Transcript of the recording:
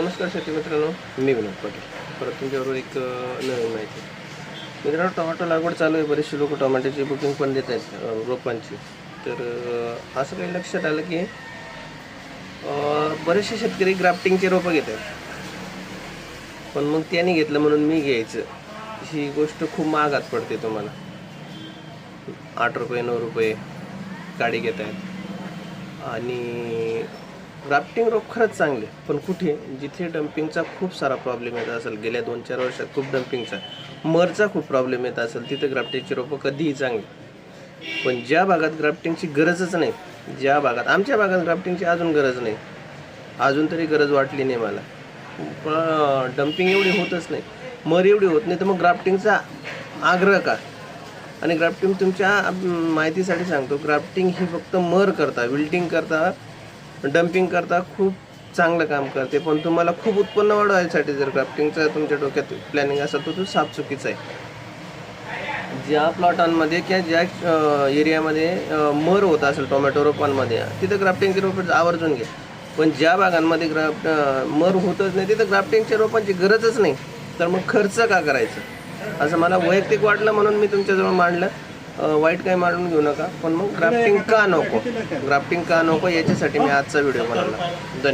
नमस्कार शेतकरी मित्रांनो, मी विनोद पाटील. परत तुमच्याबरोबर एक नवीन माहिती. मित्रांनो, टोमॅटो लागवड चालू आहे. बरेचसे लोक टोमॅटोची बुकिंग पण देत आहेत रोपांची. तर असं काही लक्षात आलं की बरेचसे शेतकरी ग्राफ्टिंगचे रोपं घेत आहेत. पण मग त्यांनी घेतलं म्हणून मी घ्यायचं, ही गोष्ट खूप महागात पडते तुम्हाला. 8 रुपये 9 रुपये काडी घेत आहेत. आणि ग्राफ्टिंग रोप खरंच चांगले, पण कुठे जिथे डम्पिंगचा खूप सारा प्रॉब्लेम येत असेल, गेल्या 2-4 वर्षात खूप डम्पिंगचा मरचा खूप प्रॉब्लेम येत असेल, तिथे ग्राफ्टिंगची रोपं कधीही चांगली. पण ज्या भागात ग्राफ्टिंगची गरजच नाही, ज्या भागात आमच्या भागात ग्राफ्टिंगची अजून गरज नाही, अजून तरी गरज वाटली नाही मला, पण डम्पिंग एवढी होतच नाही, मर एवढी होत नाही, तर मग ग्राफ्टिंगचा आग्रह का? आणि ग्राफ्टिंग तुमच्या माहितीसाठी सांगतो, ग्राफ्टिंग ही फक्त मर करता, विल्टिंग करता, डम्पिंग करता खूप चांगलं काम करते. पण तुम्हाला खूप उत्पन्न वाढवायसाठी जर ग्राफ्टिंगचा तुमच्या डोक्यात प्लॅनिंग असेल तर तो साफ चुकीचा आहे. ज्या प्लॉटांमध्ये किंवा ज्या एरियामध्ये मर होत असेल टोमॅटो रोपांमध्ये, तिथं ग्राफ्टिंगचे रोपं आवर्जून घ्या. पण ज्या भागांमध्ये मर होतच नाही, तिथं ग्राफ्टिंगच्या रोपांची गरजच नाही, तर मग खर्च का करायचं? असं मला वैयक्तिक वाटलं म्हणून मी तुमच्याजवळ मांडलं. वाईट काही मांडून घेऊ नका. पण मग ग्राफ्टिंग का नको याच्यासाठी मी आजचा व्हिडिओ बनवला. धन्यवाद.